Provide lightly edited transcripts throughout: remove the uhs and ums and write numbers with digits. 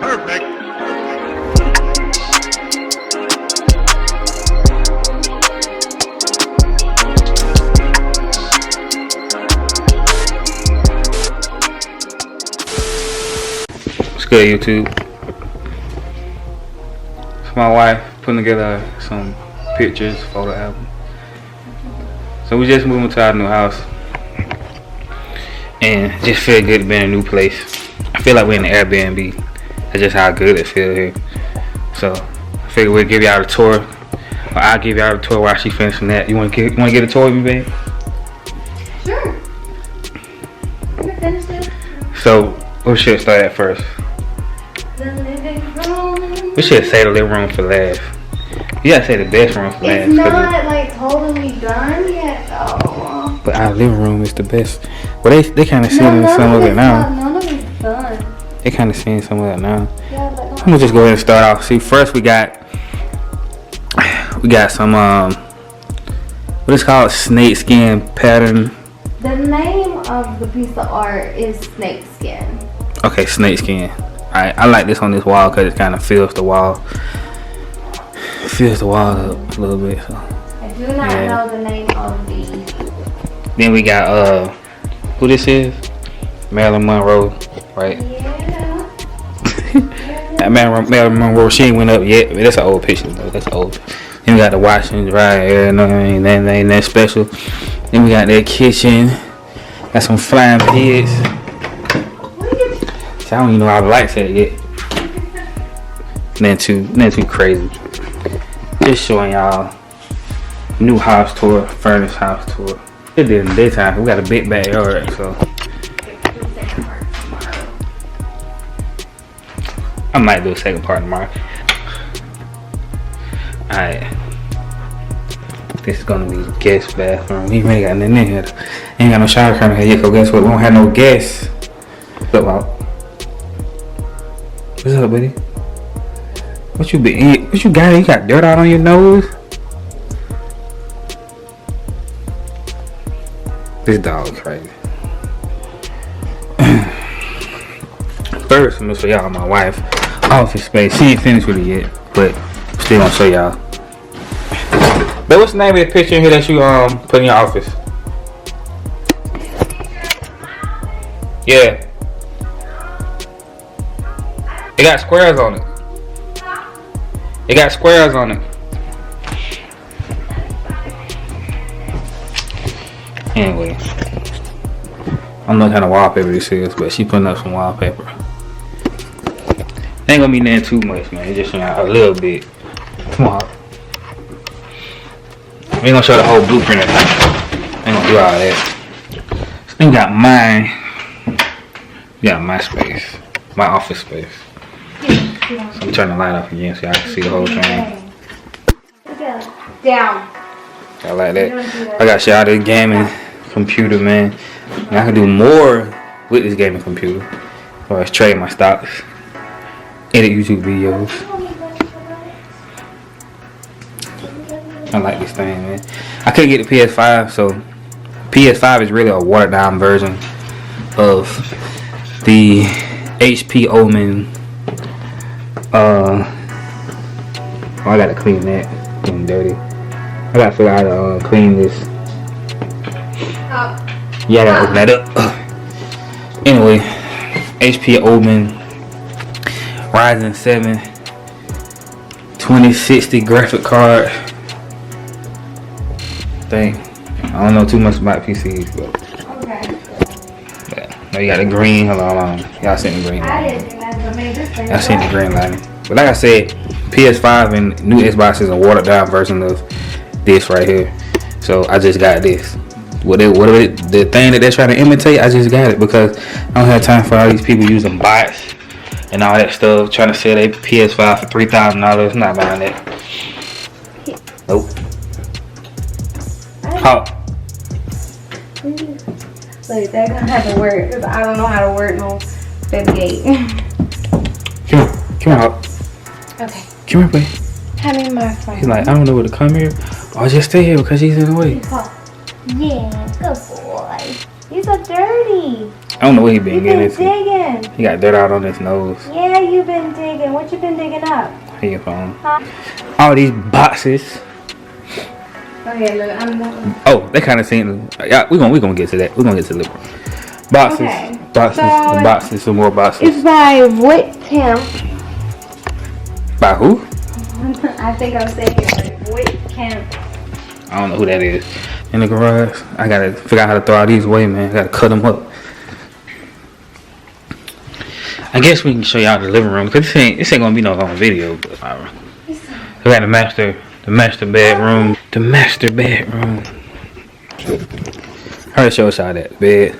Perfect. What's good, YouTube? It's my wife putting together some pictures, photo album. So we just moved into our new house, and it just feel good to be in a new place. I feel like we're in an Airbnb. That's just how good it feels here. So I figure we'll give y'all a tour, or I'll give y'all a tour while she finishing that. You want to get a tour with me, babe? Sure. You're finished it. So we should start at first. The living room. We should say the living room for last. You gotta say the best room for last. It's not like totally done yet though. But our living room is the best. Well, they kind of seeing some of it now. None of it's done. They kind of seeing some of it now. Yeah, but I'm gonna just go ahead and start off. See, first we got some what is called snake skin pattern. the name of the piece of art is snake skin. Okay, snake skin. Alright, I like this on this wall because it kind of fills the wall. It fills the wall up a little bit. So. I do not know the name of the. Then we got who this is? Marilyn Monroe, right? Yeah. That Marilyn Monroe, she ain't went up yet. But that's an old picture though. That's old. Then we got the washing, right here, you know what I mean? That ain't that special. Then we got that kitchen. Got some flying pigs. See, I don't even know how the lights at yet. Nothing too crazy. Just showing y'all new house tour, furnished house tour. It did in the daytime. We got a big backyard, so I might do a second part tomorrow. Alright. This is gonna be the guest bathroom. We ain't really got nothing in here. Ain't got no shower curtain here yet, so guess what? We don't have no guests. What's up, Bob? What's up, buddy? What you been? What you got? You got dirt out on your nose? This dog is crazy. First, I'm gonna show y'all my wife office space. She ain't finished with it yet, but still gonna show y'all. But what's the name of the picture in here that you put in your office? Yeah. It got squares on it. It got squares on it. Anyway, I don't know what kind of wallpaper this is, but she putting up some wallpaper. Ain't gonna be nothing too much, man. It's just a little bit. Come on. We ain't gonna show the whole blueprint of it. Ain't gonna do all that. This thing got mine. Yeah, my space. My office space. So I'm turning the light off again so y'all can see the whole thing. Down. I like that. I got y'all this gaming computer, man. And I can do more with this gaming computer. Or as trade my stocks. Edit YouTube videos. I like this thing, man. I couldn't get the PS5, so PS5 is really a watered down version of the HP Omen. I gotta clean that. Getting dirty. I gotta figure out how to clean this. Yeah, I gotta open that up. Anyway, HP Omen Ryzen 7 2060 graphic card. Thing. I don't know too much about PCs, but Okay. yeah. No, you got the green. Hold on. Y'all seen the green I light. didn't think that's made this thing. Y'all seen the green light. But like I said, PS5 and new Xbox is a watered down version of this right here. So I just got this. Whatever the thing that they're trying to imitate, I just got it because I don't have time for all these people using bots and all that stuff, trying to sell their PS5 for $3,000. I'm not buying that. Nope. How? Like, they're gonna have to work because I don't know how to work no 58. Come here, Hawk. Okay. Come here, babe. Come in my phone. He's like, I don't know where to come here. Or just stay here because he's in the way. Yeah, good boy. You're so dirty. I don't know what he been You've getting been into. digging. He got dirt out on his nose. Yeah, you've been digging. What you been digging up? Here you phone. Huh? All these boxes. Okay, look, I'm done. Oh, they kind of seen. Yeah, we gonna get to that. We're gonna get to the boxes. Okay. Boxes. So, The boxes. Some more boxes. It's by Voight Camp. By who? I think I'm saying it right. Voight Camp. I don't know who that is. In the garage. I gotta figure out how to throw all these away, man. I gotta cut them up. I guess we can show y'all the living room, cause this ain't gonna be no long video. But we got the master bedroom. The master bedroom. Hurry, show us y'all that bed.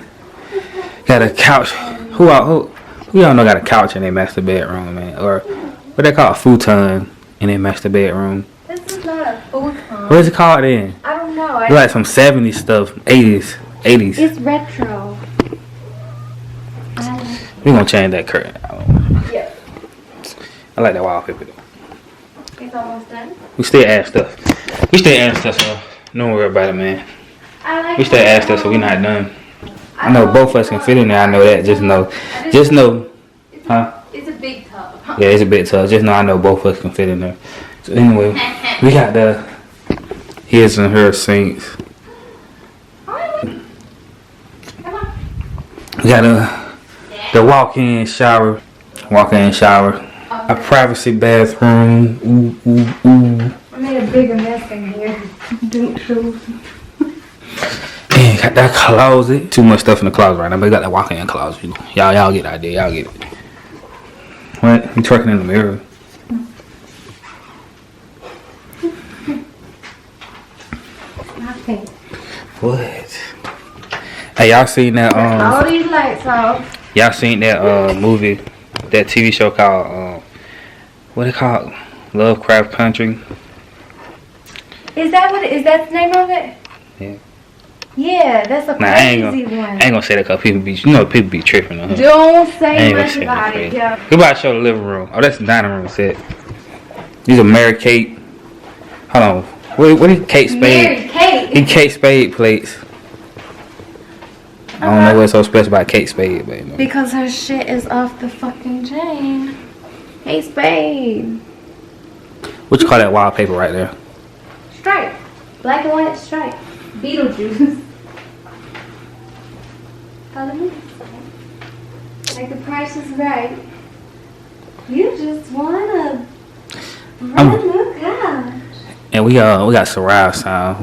Got a couch. Who y'all know got a couch in their master bedroom, man? Or what they call a futon in their master bedroom? This is not a futon. What is it called then? I don't know. It's like some 70s stuff, 80s. It's retro. We gonna change that curtain. Yeah. I like that wallpaper though. It's almost done. We still add stuff. So don't worry about it, man. We still add stuff, so we're not done. I know both of us can fit in there. I know that. Just know. Huh? It's a big tub. Yeah, it's a big tub. Just know I know both of us can fit in there. So anyway, we got the his and her sinks. We got the walk-in shower, a privacy bathroom. Ooh. I made a bigger mess in here. And got that closet. Too much stuff in the closet right now, but we got that walk-in closet. Y'all get the idea. Y'all get it. What? You twerking in the mirror? Nothing. What? Hey, y'all seen that? All these lights off. Y'all seen that movie, that TV show called what it called? Lovecraft Country. Is that the name of it? Yeah. Yeah, that's a crazy one. I ain't gonna say that because people be tripping on her. Don't say much about it. Yeah. We about to show the living room. Oh, that's the dining room set. These are Mary Kate. Hold on. What is Kate Spade? Mary Kate. These Kate Spade plates. I don't know what's so special about Kate Spade, but because her shit is off the fucking chain. Hey, Spade. What you call that wallpaper right there? Stripe. Black and white stripe. Beetlejuice. Follow me. Like the price is right. You just wanna look out. And we got surround sound.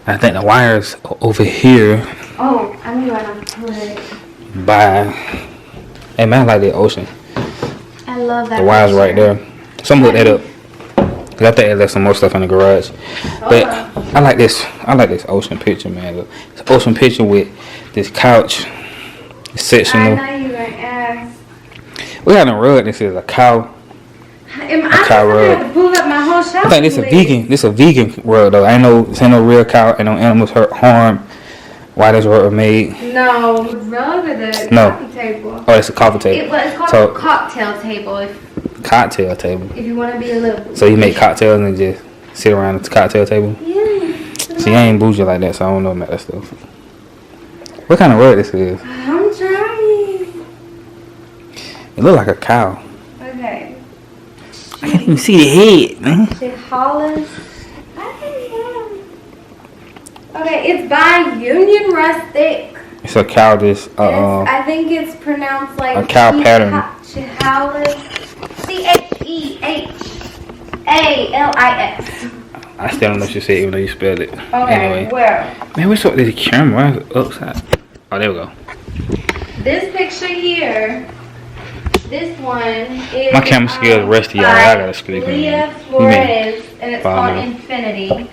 I think the wires over here. Oh, I knew I don't put it. By. Hey man, I like the ocean. I love that. The wires right there. Someone look that up. Cause I think there's some more stuff in the garage. But I like this ocean picture, man. Look, it's an ocean picture with this couch. Sectional. I know you gonna ask. We got a rug. This is a cow. I have to pull up my whole shop. I think this a vegan rug though. This ain't no real cow. Ain't no animals harmed. Why this rug was made? No, rug or the coffee table. Oh, it's a coffee table. It's called a cocktail table. Cocktail table. If you want to be a little. So you make cocktails and just sit around the cocktail table? Yeah. See, I ain't bougie like that, so I don't know about that stuff. What kind of rug this is? I'm trying. It look like a cow. Okay. I can't even see the head, man. Hollis. I don't know. Okay, it's by Union Rustic. It's a cow. This I think it's pronounced like a cow pattern. Chehalis. CHEHALIS. I still don't know what you said, even though you spelled it. Okay, anyway. well. Man, what's up with the camera? Why is it upside? Oh, there we go. This picture here, this one is. My camera skills rusty, y'all. I gotta speak. Leah Flores, and it's called Infinity.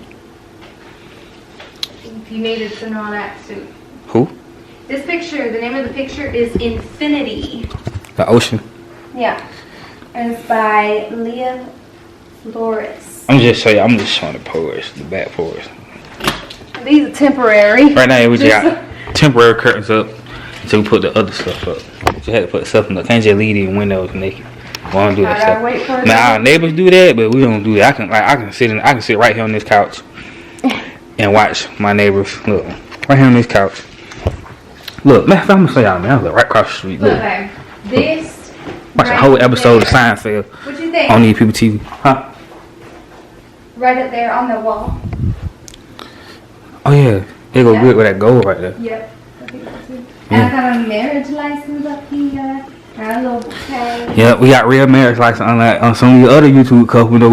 If you needed to know that too. Who? This picture, the name of the picture is Infinity. The ocean. Yeah. And it's by Leah Flores. I'm just showing the pores, the back pores. These are temporary. Right now, we just got temporary curtains up until we put the other stuff up. Just had to put stuff in the. Can't just leave these windows naked. We don't do that stuff. Now our neighbors do that, but we don't do that. I can sit right here on this couch and watch my neighbors. Look, right here on this couch. Look, man, I'm gonna show y'all, man. I look right across the street. Look. Okay. This. Watch a right whole episode there. of Seinfeld What you think? on these people TV. Huh? Right up there on the wall. Oh, yeah. It go good with that gold right there. Yep. And I got a marriage license up here. Got a little bouquet. Yeah, we got real marriage license unlike on some of the other YouTube couples. You know,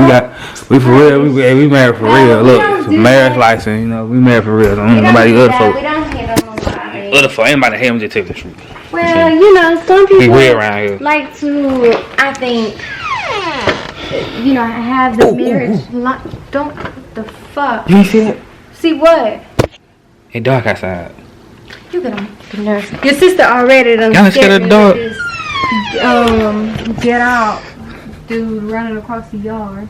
we for real. We married for real. Look, marriage license. You know, we married for real. Don't nobody other folks. We don't hate on nobody. Other folks, anybody hate them just tell the truth. Well, you know, some We people real around here. like to, I think, you know, have the marriage. Don't, what the fuck? You ain't see that? See what? It's dark outside. You get on the nerves. Your sister already done Y'all scared of the dog? Get out, dude, running across the yard.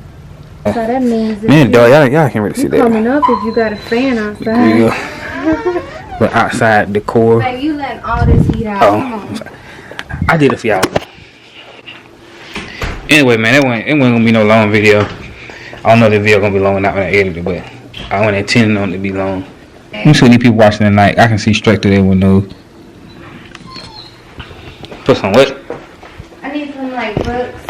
So that means Man, dog, y'all can't really see that. coming up if you got a fan outside. Yeah. But outside decor. Like you letting all this heat out. Come on. I did it for y'all. Anyway, man, it wasn't gonna be no long video. I don't know if the video gonna be long or not when I edit it, but I wasn't intending on it to be long. You see these people watching tonight. I can see straight to their windows. Put some what? I need some like books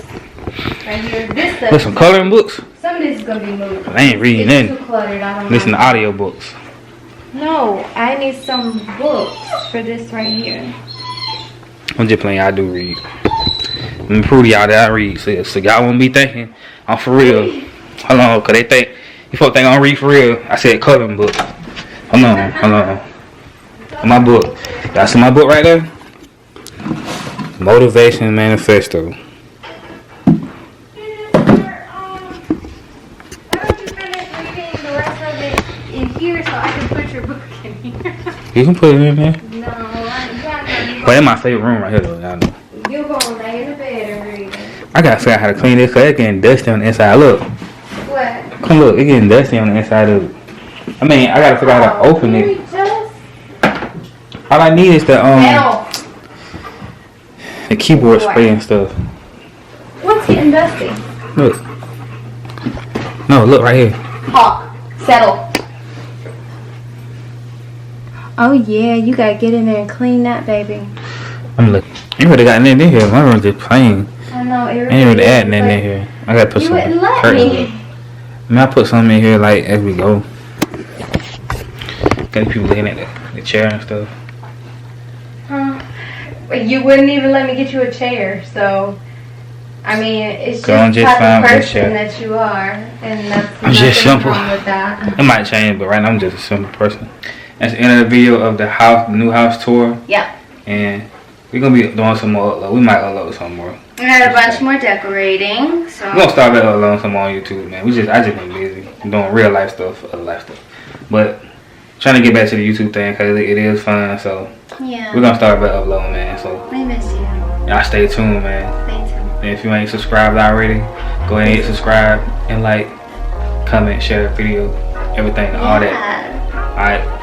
right here. This stuff. Put some coloring books. Some of this is gonna be moved. I ain't reading It's nothing. too cluttered. I don't Listen know. to audio books. No, I need some books for this right here. I'm just playing. I do read. Let me prove to y'all that I read. So y'all won't be thinking I'm for real. Hold on, cause they think you folks think I'm read for real. I said coloring book. Hold on. My book. Y'all see my book right there? Motivation Manifesto. You can put it in there. No, But in my favorite room right here though, y'all know. you're gonna lay in the bed and read it. I gotta figure out how to clean this cause it's getting dusty on the inside. Look. What? Come look, it's getting dusty on the inside of it. I mean, I gotta figure out how to open it. All I need is the keyboard spray and stuff. What's getting dusty? Look. No, look right here. Hawk, settle. Oh yeah, you gotta get in there and clean that, baby. I'm looking. You would have gotten in here. My room's just plain. I know. I ain't really adding in here. I gotta put You some wouldn't let curtains me. in. I mean, I put some in here like as we go. Got people looking at the chair and stuff. Huh? But you wouldn't even let me get you a chair, so I mean, it's Girl, I'm just just the fine type with of this chair. person that you are, and that's I'm just nothing simple. wrong with that. It might change, but right now I'm just a simple person. That's the end of the video of the new house tour. Yep. And we're gonna be doing some more upload. We might upload some more. We had a bunch more decorating, so We're gonna start back uploading some more on YouTube, man. I just been busy doing real life stuff, other life stuff. But trying to get back to the YouTube thing because it is fun. So yeah. we're gonna start back uploading, man. So I miss you. y'all stay tuned, man. Stay tuned. And if you ain't subscribed already, go ahead and hit subscribe and like, comment, share the video, everything, all that. Alright.